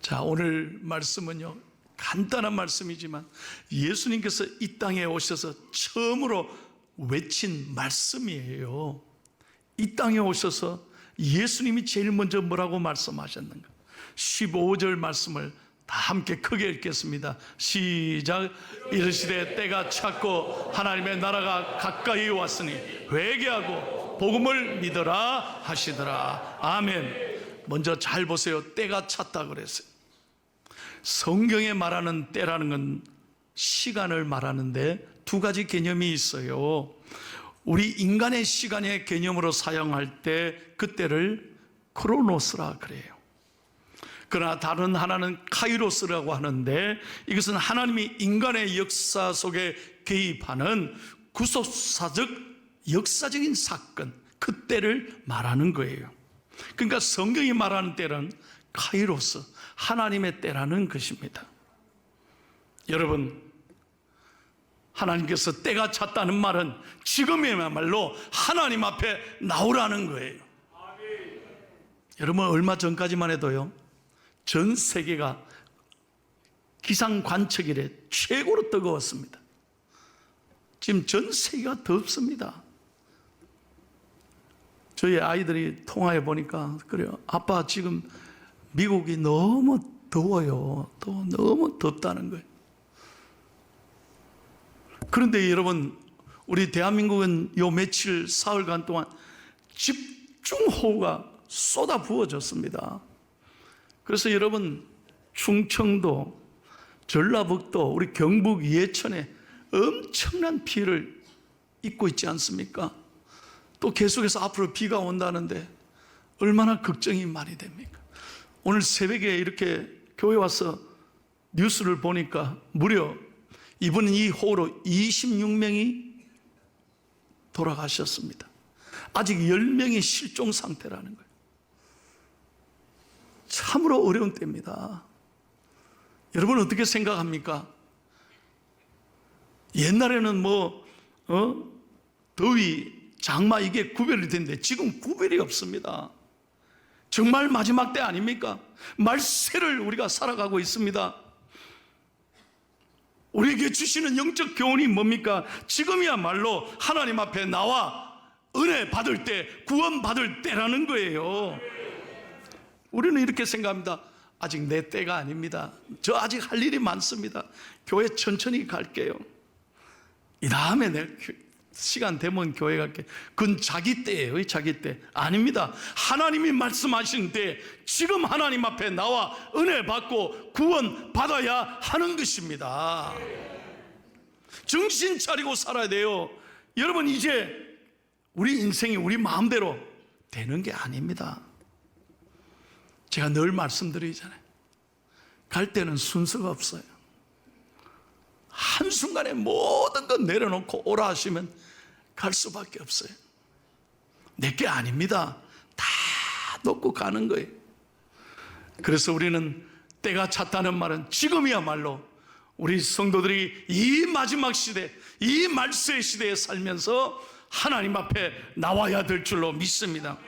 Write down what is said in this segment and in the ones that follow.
자, 오늘 말씀은요, 간단한 말씀이지만 예수님께서 이 땅에 오셔서 처음으로 외친 말씀이에요. 이 땅에 오셔서 예수님이 제일 먼저 뭐라고 말씀하셨는가? 15절 말씀을 다 함께 크게 읽겠습니다. 시작. 이르시되 때가 찼고 하나님의 나라가 가까이 왔으니 회개하고 복음을 믿어라 하시더라. 아멘. 먼저 잘 보세요. 때가 찼다 그랬어요. 성경에 말하는 때라는 건 시간을 말하는데 두 가지 개념이 있어요. 우리 인간의 시간의 개념으로 사용할 때 그때를 크로노스라 그래요. 그러나 다른 하나는 카이로스라고 하는데 이것은 하나님이 인간의 역사 속에 개입하는 구속사적 역사적인 사건, 그때를 말하는 거예요. 그러니까 성경이 말하는 때는 카이로스, 하나님의 때라는 것입니다. 여러분, 하나님께서 때가 찼다는 말은 지금이야말로 하나님 앞에 나오라는 거예요. 여러분, 얼마 전까지만 해도요, 전 세계가 기상 관측 이래 최고로 뜨거웠습니다. 지금 전 세계가 덥습니다. 저희 아이들이 통화해 보니까 그래요. 아빠, 지금 미국이 너무 더워요. 또 너무 덥다는 거예요. 그런데 여러분, 우리 대한민국은 요 며칠 사흘간 동안 집중호우가 쏟아 부어졌습니다. 그래서 여러분, 충청도, 전라북도, 우리 경북 예천에 엄청난 피해를 입고 있지 않습니까? 또 계속해서 앞으로 비가 온다는데 얼마나 걱정이 많이 됩니까? 오늘 새벽에 이렇게 교회 와서 뉴스를 보니까 무려 이번 이 호우로 26명이 돌아가셨습니다. 아직 10명이 실종 상태라는 거예요. 참으로 어려운 때입니다. 여러분 어떻게 생각합니까? 옛날에는 더위, 장마 이게 구별이 됐는데 지금 구별이 없습니다. 정말 마지막 때 아닙니까? 말세를 우리가 살아가고 있습니다. 우리에게 주시는 영적 교훈이 뭡니까? 지금이야말로 하나님 앞에 나와 은혜 받을 때, 구원 받을 때라는 거예요. 우리는 이렇게 생각합니다. 아직 내 때가 아닙니다. 저 아직 할 일이 많습니다. 교회 천천히 갈게요. 이 다음에 내 시간 되면 교회 갈게. 그건 자기 때예요. 자기 때. 아닙니다. 하나님이 말씀하신 때 지금 하나님 앞에 나와 은혜 받고 구원 받아야 하는 것입니다. 정신 차리고 살아야 돼요. 여러분, 이제 우리 인생이 우리 마음대로 되는 게 아닙니다. 제가 늘 말씀드리잖아요. 갈 때는 순서가 없어요. 한순간에 모든 것 내려놓고 오라 하시면 갈 수밖에 없어요. 내게 아닙니다. 다 놓고 가는 거예요. 그래서 우리는 때가 찼다는 말은 지금이야말로 우리 성도들이 이 마지막 시대, 이 말세 시대에 살면서 하나님 앞에 나와야 될 줄로 믿습니다.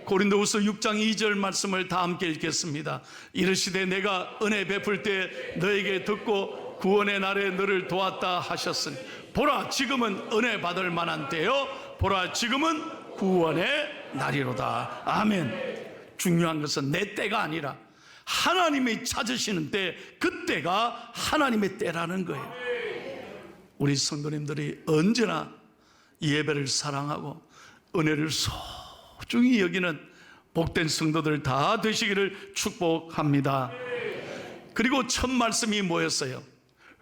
고린도후서 6장 2절 말씀을 다 함께 읽겠습니다. 이르시되 내가 은혜 베풀 때 너에게 듣고 구원의 날에 너를 도왔다 하셨으니 보라, 지금은 은혜 받을 만한 때요, 보라, 지금은 구원의 날이로다. 아멘. 중요한 것은 내 때가 아니라 하나님이 찾으시는 때, 그때가 하나님의 때라는 거예요. 우리 성도님들이 언제나 예배를 사랑하고 은혜를 소중히 여기는 복된 성도들 다 되시기를 축복합니다. 그리고 첫 말씀이 뭐였어요?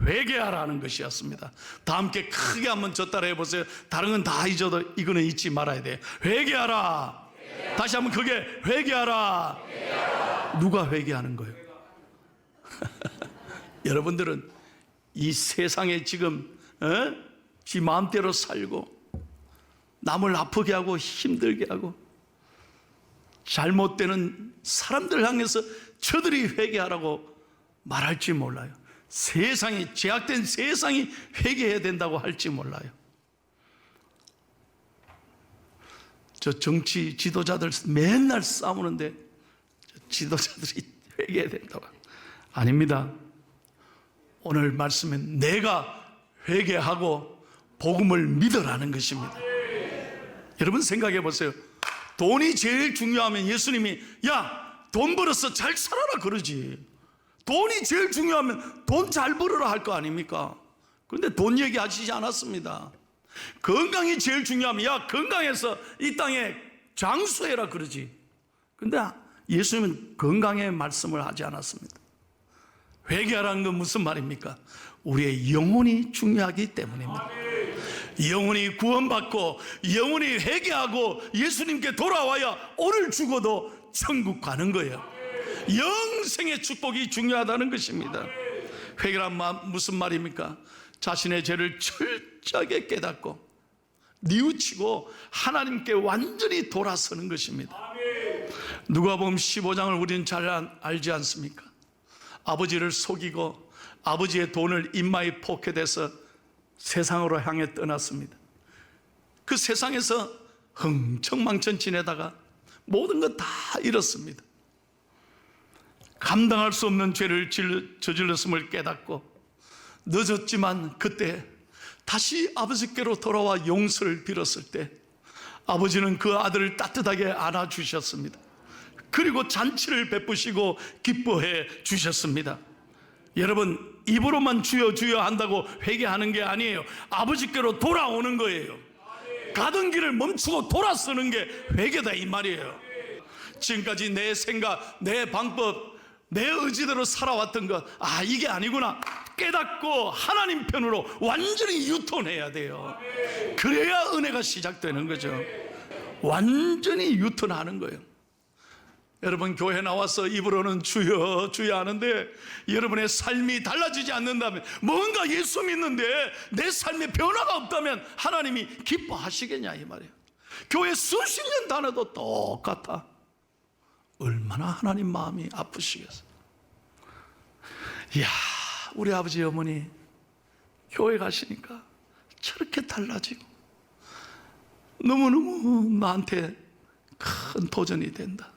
회개하라는 것이었습니다. 다 함께 크게 한번 저 따라 해보세요. 다른 건 다 잊어도 이거는 잊지 말아야 돼요. 회개하라. 다시 한번 크게 회개하라. 누가 회개하는 거예요? 여러분들은 이 세상에 지금 지 마음대로 살고 남을 아프게 하고 힘들게 하고 잘못되는 사람들 향해서 저들이 회개하라고 말할지 몰라요. 세상이, 죄악된 세상이 회개해야 된다고 할지 몰라요. 저 정치 지도자들 맨날 싸우는데 지도자들이 회개해야 된다고. 아닙니다. 오늘 말씀은 내가 회개하고 복음을 믿으라는 것입니다. 여러분 생각해 보세요. 돈이 제일 중요하면 예수님이 야, 돈 벌어서 잘 살아라 그러지. 돈이 제일 중요하면 돈 잘 벌어라 할 거 아닙니까? 그런데 돈 얘기하시지 않았습니다. 건강이 제일 중요하면 야, 건강해서 이 땅에 장수해라 그러지. 근데 예수님은 건강의 말씀을 하지 않았습니다. 회개하라는 건 무슨 말입니까? 우리의 영혼이 중요하기 때문입니다. 영혼이 구원받고 영혼이 회개하고 예수님께 돌아와야 오늘 죽어도 천국 가는 거예요. 영생의 축복이 중요하다는 것입니다. 회개란 무슨 말입니까? 자신의 죄를 철저하게 깨닫고 뉘우치고 하나님께 완전히 돌아서는 것입니다. 누가복음 15장을 우리는 잘 알지 않습니까? 아버지를 속이고 아버지의 돈을 입마에 포켓해서 세상으로 향해 떠났습니다. 그 세상에서 흥청망청 지내다가 모든 것 다 잃었습니다. 감당할 수 없는 죄를 저질렀음을 깨닫고 늦었지만 그때 다시 아버지께로 돌아와 용서를 빌었을 때 아버지는 그 아들을 따뜻하게 안아주셨습니다. 그리고 잔치를 베푸시고 기뻐해 주셨습니다. 여러분, 입으로만 주여 주여 한다고 회개하는 게 아니에요. 아버지께로 돌아오는 거예요. 가던 길을 멈추고 돌아서는 게 회개다 이 말이에요. 지금까지 내 생각, 내 방법, 내 의지대로 살아왔던 것, 이게 아니구나 깨닫고 하나님 편으로 완전히 유턴해야 돼요. 그래야 은혜가 시작되는 거죠. 완전히 유턴하는 거예요. 여러분, 교회 나와서 입으로는 주여 주여 하는데 여러분의 삶이 달라지지 않는다면, 뭔가 예수 믿는데 내 삶에 변화가 없다면 하나님이 기뻐하시겠냐 이 말이에요. 교회 수십 년 다녀도 똑같아. 얼마나 하나님 마음이 아프시겠어요. 이야, 우리 아버지 어머니 교회 가시니까 저렇게 달라지고 너무너무 나한테 큰 도전이 된다.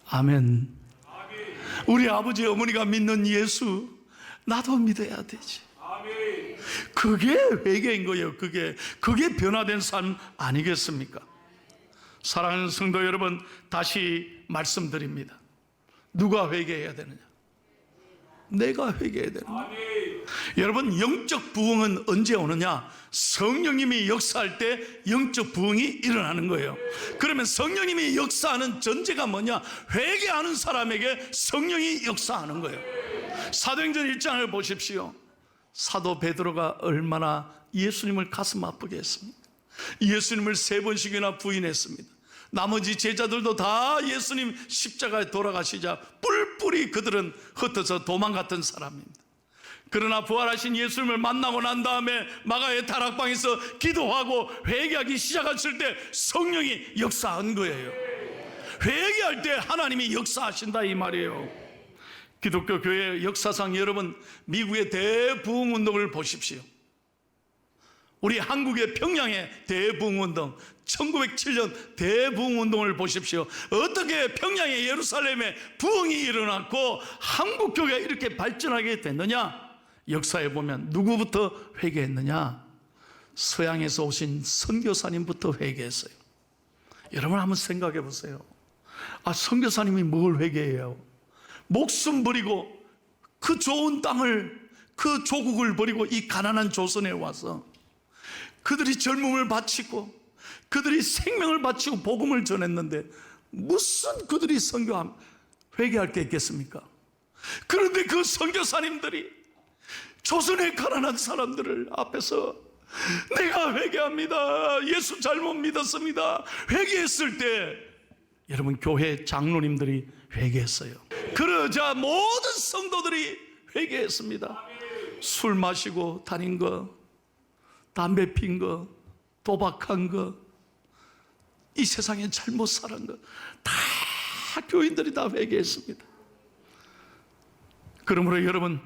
아멘. 우리 아버지 어머니가 믿는 예수 나도 믿어야 되지. 그게 회개인 거예요. 그게 변화된 삶 아니겠습니까? 사랑하는 성도 여러분, 다시 말씀드립니다. 누가 회개해야 되느냐? 내가 회개해야 되는 거예요. 여러분, 영적 부흥은 언제 오느냐? 성령님이 역사할 때 영적 부흥이 일어나는 거예요. 그러면 성령님이 역사하는 전제가 뭐냐? 회개하는 사람에게 성령이 역사하는 거예요. 사도행전 1장을 보십시오. 사도 베드로가 얼마나 예수님을 가슴 아프게 했습니까? 예수님을 3번씩이나 부인했습니다. 나머지 제자들도 다 예수님 십자가에 돌아가시자 뿔뿔이 그들은 흩어져 도망갔던 사람입니다. 그러나 부활하신 예수님을 만나고 난 다음에 마가의 다락방에서 기도하고 회개하기 시작했을 때 성령이 역사한 거예요. 회개할 때 하나님이 역사하신다 이 말이에요. 기독교 교회 역사상 여러분, 미국의 대부흥운동을 보십시오. 우리 한국의 평양의 대부흥운동, 1907년 대부흥운동을 보십시오. 어떻게 평양의 예루살렘에 부흥이 일어났고 한국교회가 이렇게 발전하게 됐느냐? 역사에 보면 누구부터 회개했느냐? 서양에서 오신 선교사님부터 회개했어요. 여러분 한번 생각해 보세요. 선교사님이 뭘 회개해요? 목숨 버리고 그 좋은 땅을, 그 조국을 버리고 이 가난한 조선에 와서 그들이 젊음을 바치고 그들이 생명을 바치고 복음을 전했는데 무슨 그들이 회개할 게 있겠습니까? 그런데 그 선교사님들이 조선의 가난한 사람들을 앞에서 내가 회개합니다, 예수 잘못 믿었습니다, 회개했을 때 여러분, 교회 장로님들이 회개했어요. 그러자 모든 성도들이 회개했습니다. 술 마시고 다닌 거, 담배 핀 거, 도박한 거, 이 세상에 잘못 살은 거 다 교인들이 다 회개했습니다. 그러므로 여러분,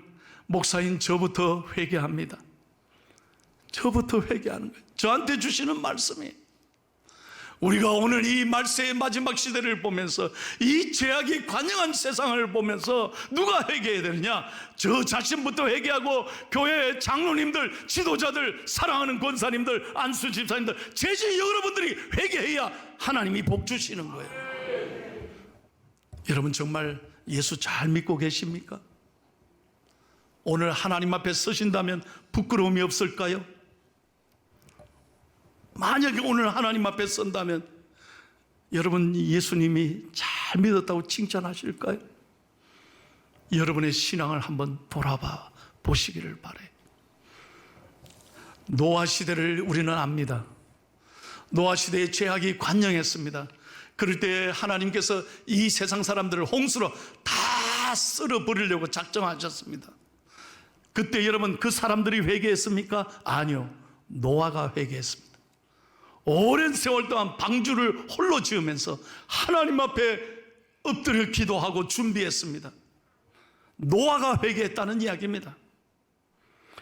목사인 저부터 회개합니다. 저부터 회개하는 거예요. 저한테 주시는 말씀이 우리가 오늘 이 말세의 마지막 시대를 보면서 이 죄악이 관영한 세상을 보면서 누가 회개해야 되느냐? 저 자신부터 회개하고 교회 장로님들, 지도자들, 사랑하는 권사님들, 안수 집사님들, 제지 여러분들이 회개해야 하나님이 복 주시는 거예요. 여러분 정말 예수 잘 믿고 계십니까? 오늘 하나님 앞에 서신다면 부끄러움이 없을까요? 만약에 오늘 하나님 앞에 선다면 여러분 예수님이 잘 믿었다고 칭찬하실까요? 여러분의 신앙을 한번 돌아봐 보시기를 바라요. 노아 시대를 우리는 압니다. 노아 시대에 죄악이 관영했습니다. 그럴 때 하나님께서 이 세상 사람들을 홍수로 다 쓸어버리려고 작정하셨습니다. 그때 여러분 그 사람들이 회개했습니까? 아니요, 노아가 회개했습니다. 오랜 세월 동안 방주를 홀로 지으면서 하나님 앞에 엎드려 기도하고 준비했습니다. 노아가 회개했다는 이야기입니다.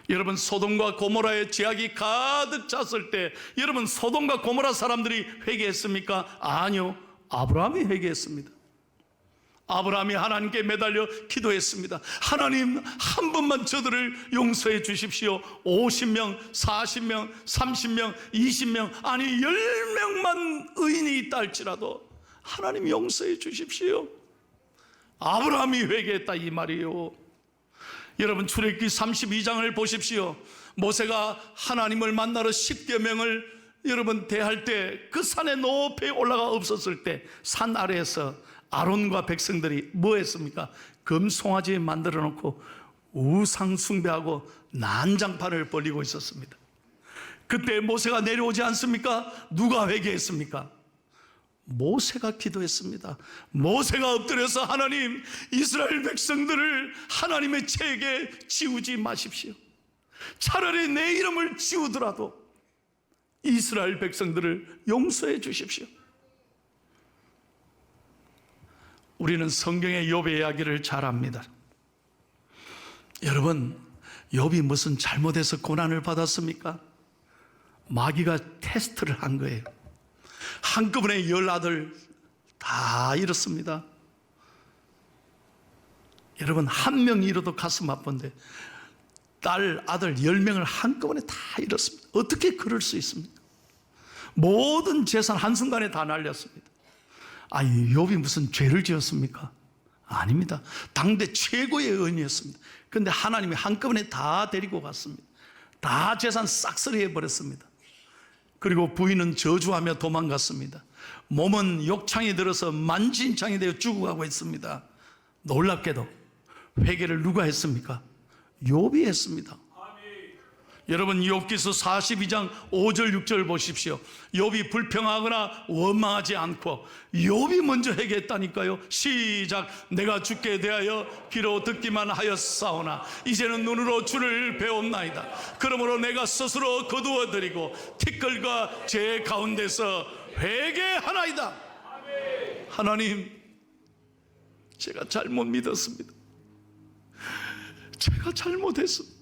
여러분 소돔과 고모라의 죄악이 가득 찼을 때 여러분 소돔과 고모라 사람들이 회개했습니까? 아니요, 아브라함이 회개했습니다. 아브라함이 하나님께 매달려 기도했습니다. 하나님 한 번만 저들을 용서해 주십시오. 50명, 40명, 30명, 20명 아니 10명만 의인이 있다 할지라도 하나님 용서해 주십시오. 아브라함이 회개했다 이 말이에요. 여러분 출애굽기 32장을 보십시오. 모세가 하나님을 만나러 10여 명을 여러분 대할 때 그 산에 높이 올라가 없었을 때 산 아래에서 아론과 백성들이 뭐 했습니까? 금송아지 만들어 놓고 우상 숭배하고 난장판을 벌리고 있었습니다. 그때 모세가 내려오지 않습니까? 누가 회개했습니까? 모세가 기도했습니다. 모세가 엎드려서 하나님 이스라엘 백성들을 하나님의 죄에게 지우지 마십시오. 차라리 내 이름을 지우더라도 이스라엘 백성들을 용서해 주십시오. 우리는 성경의 욥의 이야기를 잘 압니다. 여러분 욥이 무슨 잘못해서 고난을 받았습니까? 마귀가 테스트를 한 거예요. 한꺼번에 10아들 다 잃었습니다. 여러분 한 명 잃어도 가슴 아픈데 딸, 아들 10명을 한꺼번에 다 잃었습니다. 어떻게 그럴 수 있습니까? 모든 재산 한순간에 다 날렸습니다. 욥이 무슨 죄를 지었습니까? 아닙니다. 당대 최고의 의인이었습니다. 그런데 하나님이 한꺼번에 다 데리고 갔습니다. 다 재산 싹쓸이 해버렸습니다. 그리고 부인은 저주하며 도망갔습니다. 몸은 욕창이 들어서 만신창이 되어 죽어가고 있습니다. 놀랍게도 회개를 누가 했습니까? 욥이 했습니다. 여러분 욥기서 42장 5절 6절 보십시오. 욥이 불평하거나 원망하지 않고 욥이 먼저 회개했다니까요. 시작. 내가 주께 대하여 귀로 듣기만 하였사오나 이제는 눈으로 주를 배웠나이다. 그러므로 내가 스스로 거두어드리고 티끌과 죄 가운데서 회개하나이다. 하나님 제가 잘못 믿었습니다. 제가 잘못했습니다.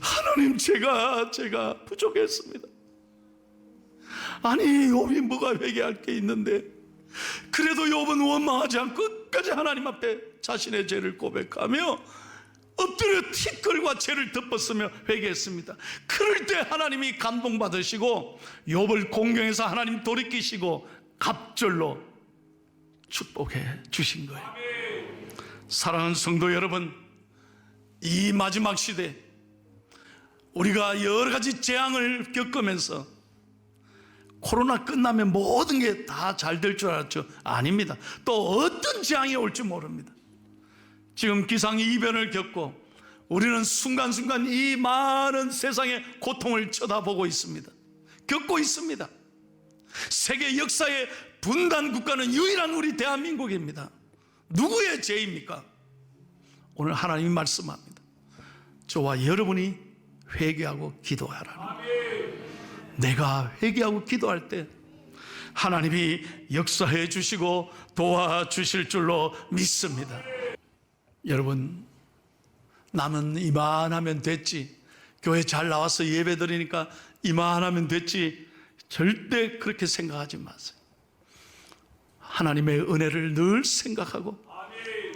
하나님 제가 부족했습니다. 아니 욥이 뭐가 회개할 게 있는데 그래도 욥은 원망하지 않고 끝까지 하나님 앞에 자신의 죄를 고백하며 엎드려 티끌과 죄를 덮었으며 회개했습니다. 그럴 때 하나님이 감동받으시고 욥을 공경해서 하나님 돌이키시고 갑절로 축복해 주신 거예요. 사랑하는 성도 여러분, 이 마지막 시대 우리가 여러 가지 재앙을 겪으면서 코로나 끝나면 모든 게 다 잘 될 줄 알았죠? 아닙니다. 또 어떤 재앙이 올지 모릅니다. 지금 기상이변을 겪고 우리는 순간순간 이 많은 세상의 고통을 쳐다보고 있습니다. 겪고 있습니다. 세계 역사의 분단 국가는 유일한 우리 대한민국입니다. 누구의 죄입니까? 오늘 하나님이 말씀합니다. 저와 여러분이 회개하고 기도하라. 내가 회개하고 기도할 때 하나님이 역사해 주시고 도와주실 줄로 믿습니다. 여러분 남은 이만하면 됐지, 교회 잘 나와서 예배 드리니까 이만하면 됐지, 절대 그렇게 생각하지 마세요. 하나님의 은혜를 늘 생각하고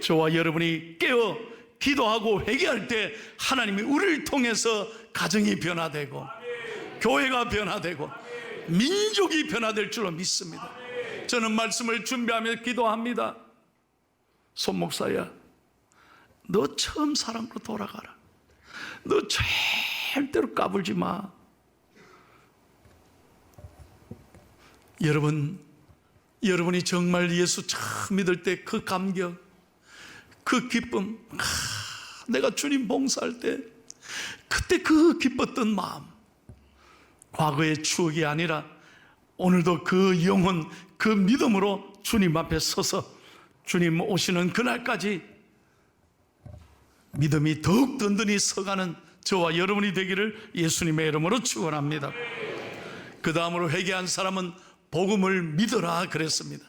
저와 여러분이 깨어 기도하고 회개할 때 하나님이 우리를 통해서 가정이 변화되고 교회가 변화되고 민족이 변화될 줄로 믿습니다. 저는 말씀을 준비하며 기도합니다. 손 목사야, 너 처음 사랑으로 돌아가라. 너 절대로 까불지 마. 여러분이 정말 예수 처음 믿을 때 그 감격, 그 기쁨, 내가 주님 봉사할 때 그때 그 기뻤던 마음, 과거의 추억이 아니라 오늘도 그 영혼, 그 믿음으로 주님 앞에 서서 주님 오시는 그날까지 믿음이 더욱 든든히 서가는 저와 여러분이 되기를 예수님의 이름으로 축원합니다. 그 다음으로 회개한 사람은 복음을 믿어라 그랬습니다.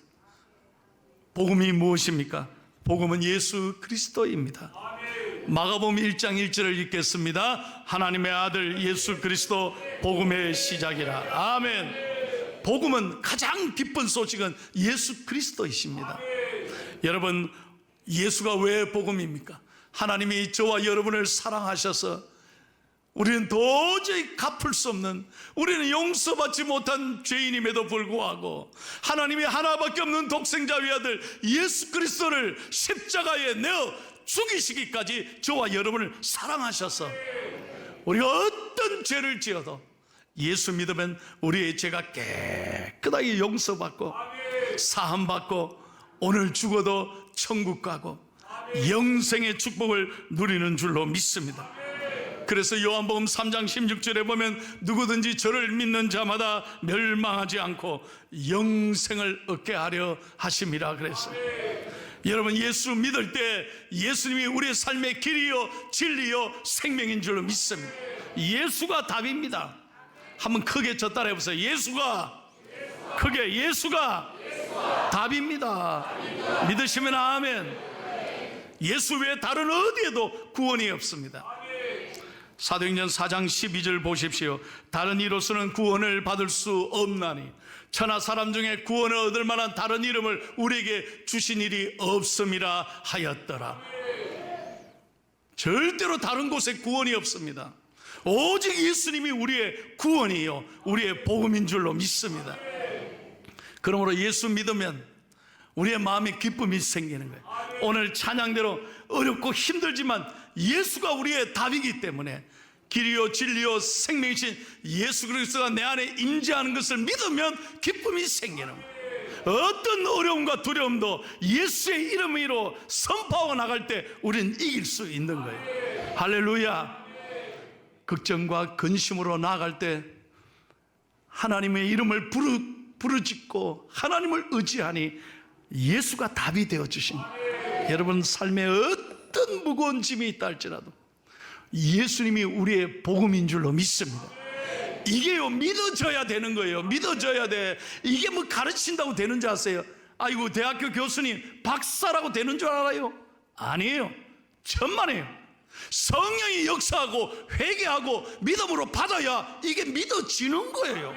복음이 무엇입니까? 복음은 예수 그리스도입니다. 마가복음 1장 1절을 읽겠습니다. 하나님의 아들 예수 그리스도 복음의 시작이라. 아멘. 복음은 가장 기쁜 소식은 예수 그리스도이십니다. 여러분, 예수가 왜 복음입니까? 하나님이 저와 여러분을 사랑하셔서 우리는 도저히 갚을 수 없는, 우리는 용서받지 못한 죄인임에도 불구하고 하나님이 하나밖에 없는 독생자 외아들 예수 그리스도를 십자가에 내어 죽이시기까지 저와 여러분을 사랑하셔서 우리가 어떤 죄를 지어도 예수 믿으면 우리의 죄가 깨끗하게 용서받고 사함받고 오늘 죽어도 천국 가고 영생의 축복을 누리는 줄로 믿습니다. 그래서 요한복음 3장 16절에 보면 누구든지 저를 믿는 자마다 멸망하지 않고 영생을 얻게 하려 하심이라 그랬어요. 여러분, 예수 믿을 때 예수님이 우리의 삶의 길이요 진리요 생명인 줄로 믿습니다. 예수가 답입니다. 한번 크게 저 따라해 보세요. 크게 예수가 답입니다. 믿으시면 아멘. 예수 외에 다른 어디에도 구원이 없습니다. 사도행전 4장 12절 보십시오. 다른 이로서는 구원을 받을 수 없나니 천하 사람 중에 구원을 얻을 만한 다른 이름을 우리에게 주신 일이 없음이라 하였더라. 절대로 다른 곳에 구원이 없습니다. 오직 예수님이 우리의 구원이요 우리의 복음인 줄로 믿습니다. 그러므로 예수 믿으면 우리의 마음에 기쁨이 생기는 거예요. 오늘 찬양대로 어렵고 힘들지만 예수가 우리의 답이기 때문에 길이요 진리요 생명이신 예수 그리스도가 내 안에 임재하는 것을 믿으면 기쁨이 생기는 거예요. 어떤 어려움과 두려움도 예수의 이름으로 선포하고 나갈 때 우리는 이길 수 있는 거예요. 할렐루야. 걱정과 근심으로 나아갈 때 하나님의 이름을 부르짖고 하나님을 의지하니 예수가 답이 되어주신 거예요. 여러분, 삶에 어떤 무거운 짐이 있다 할지라도 예수님이 우리의 복음인 줄로 믿습니다. 이게요 믿어져야 되는 거예요. 믿어져야 돼. 이게 뭐 가르친다고 되는 줄 아세요? 아이고 대학교 교수님 박사라고 되는 줄 알아요? 아니에요. 천만에요. 성령이 역사하고 회개하고 믿음으로 받아야 이게 믿어지는 거예요.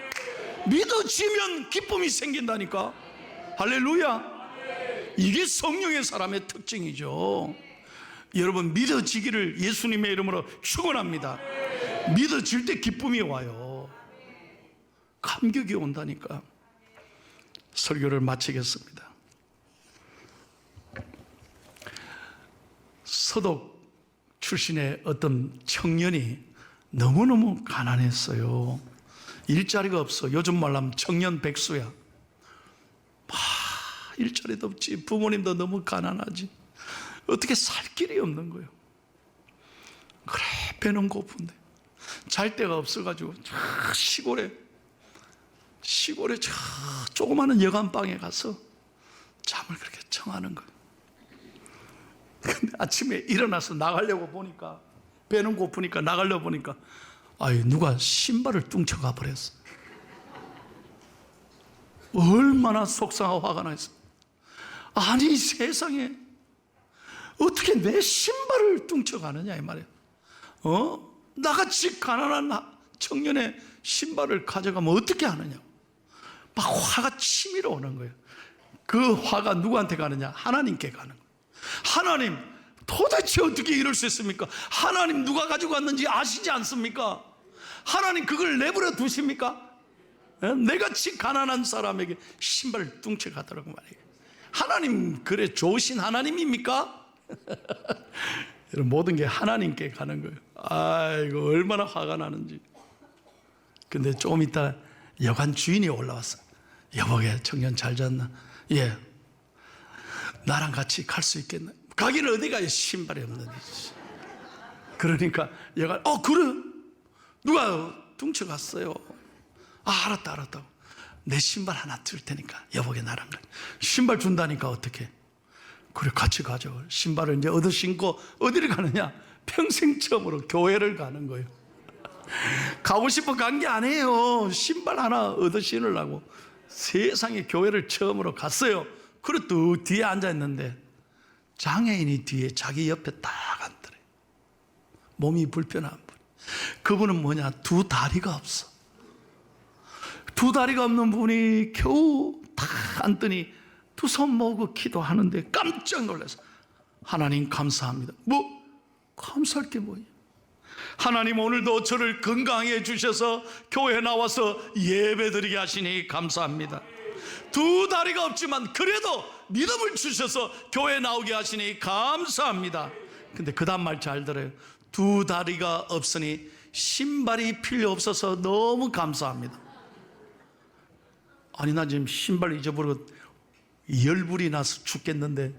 믿어지면 기쁨이 생긴다니까. 할렐루야. 이게 성령의 사람의 특징이죠. 여러분, 믿어지기를 예수님의 이름으로 축원합니다. 믿어질 때 기쁨이 와요. 감격이 온다니까. 설교를 마치겠습니다. 서독 출신의 어떤 청년이 너무너무 가난했어요. 일자리가 없어. 요즘 말로 하면 청년 백수야. 일자리도 없지. 부모님도 너무 가난하지. 어떻게 살 길이 없는 거예요. 그래, 배는 고픈데 잘 데가 없어가지고 시골에 저 조그마한 여관방에 가서 잠을 그렇게 청하는 거예요. 근데 아침에 일어나서 나가려고 보니까, 배는 고프니까 나가려고 보니까 누가 신발을 뚱쳐가 버렸어. 얼마나 속상하고 화가 나 있어. 아니 세상에 어떻게 내 신발을 뚱쳐가느냐 이 말이에요. 나같이 가난한 청년의 신발을 가져가면 어떻게 하느냐. 막 화가 치밀어 오는 거예요. 그 화가 누구한테 가느냐? 하나님께 가는 거예요. 하나님, 도대체 어떻게 이럴 수 있습니까? 하나님 누가 가지고 왔는지 아시지 않습니까? 하나님 그걸 내버려 두십니까? 내같이 가난한 사람에게 신발 뚱쳐 가더라고 말이에요. 하나님 그래 좋으신 하나님입니까? 모든 게 하나님께 가는 거예요. 아이고 얼마나 화가 나는지. 근데 조금 있다 여관 주인이 올라왔어. 여보게 청년 잘 잤나? 예. 나랑 같이 갈 수 있겠나? 가기는 어디 가요? 신발이 없는데. 그러니까 여관 그래? 누가 뚱쳐갔어요? 알았다고. 내 신발 하나 줄 테니까 여보게 나랑 가. 신발 준다니까 어떻게? 그래 같이 가죠. 신발을 이제 얻어 신고 어디를 가느냐? 평생 처음으로 교회를 가는 거예요. 가고 싶어 간 게 아니에요. 신발 하나 얻어 신으려고 세상에 교회를 처음으로 갔어요. 그래 또 뒤에 앉아있는데 장애인이 뒤에 자기 옆에 딱 앉더래. 몸이 불편한 분. 그분은 뭐냐? 두 다리가 없어. 두 다리가 없는 분이 겨우 딱 앉더니 두 손 모으고 기도하는데 깜짝 놀라서 하나님 감사합니다. 뭐? 감사할 게 뭐냐? 하나님 오늘도 저를 건강하게 해주셔서 교회에 나와서 예배드리게 하시니 감사합니다. 두 다리가 없지만 그래도 믿음을 주셔서 교회에 나오게 하시니 감사합니다. 근데 그 다음 말 잘 들어요. 두 다리가 없으니 신발이 필요 없어서 너무 감사합니다. 아니 나 지금 신발 잊어버리고 열불이 나서 죽겠는데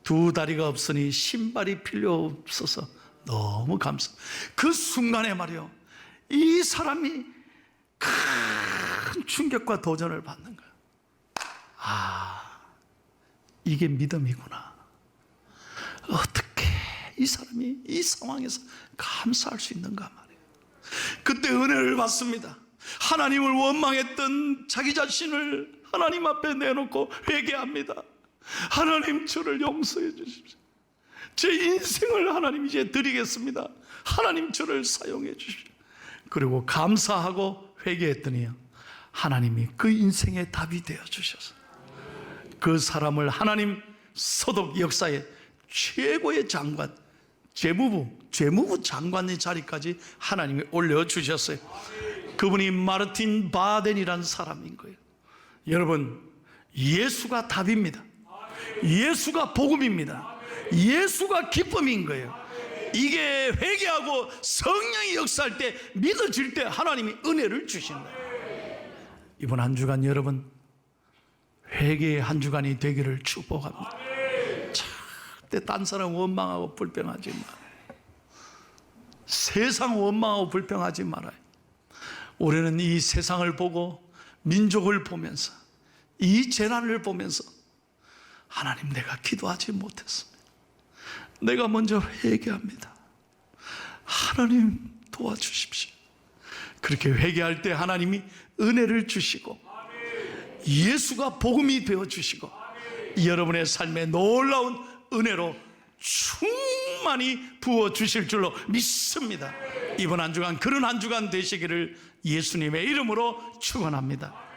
두 다리가 없으니 신발이 필요 없어서 너무 감사. 그 순간에 말이요 이 사람이 큰 충격과 도전을 받는 거예요. 이게 믿음이구나. 어떻게 이 사람이 이 상황에서 감사할 수 있는가 말이에요. 그때 은혜를 받습니다. 하나님을 원망했던 자기 자신을 하나님 앞에 내놓고 회개합니다. 하나님 저를 용서해 주십시오. 제 인생을 하나님 이제 드리겠습니다. 하나님 저를 사용해 주십시오. 그리고 감사하고 회개했더니요 하나님이 그 인생의 답이 되어 주셔서 그 사람을 하나님 소독 역사의 최고의 장관, 재무부 장관의 자리까지 하나님이 올려주셨어요. 그분이 마르틴 바덴이라는 사람인 거예요. 여러분 예수가 답입니다. 예수가 복음입니다. 예수가 기쁨인 거예요. 이게 회개하고 성령이 역사할 때 믿어질 때 하나님이 은혜를 주신다. 이번 한 주간 여러분 회개의 한 주간이 되기를 축복합니다. 절대 딴 사람 원망하고 불평하지 말아요. 세상 원망하고 불평하지 말아요. 올해는 이 세상을 보고 민족을 보면서 이 재난을 보면서 하나님 내가 기도하지 못했습니다. 내가 먼저 회개합니다. 하나님 도와주십시오. 그렇게 회개할 때 하나님이 은혜를 주시고 예수가 복음이 되어주시고 여러분의 삶에 놀라운 은혜로 충만히 부어주실 줄로 믿습니다. 이번 한 주간 그런 한 주간 되시기를 예수님의 이름으로 축원합니다.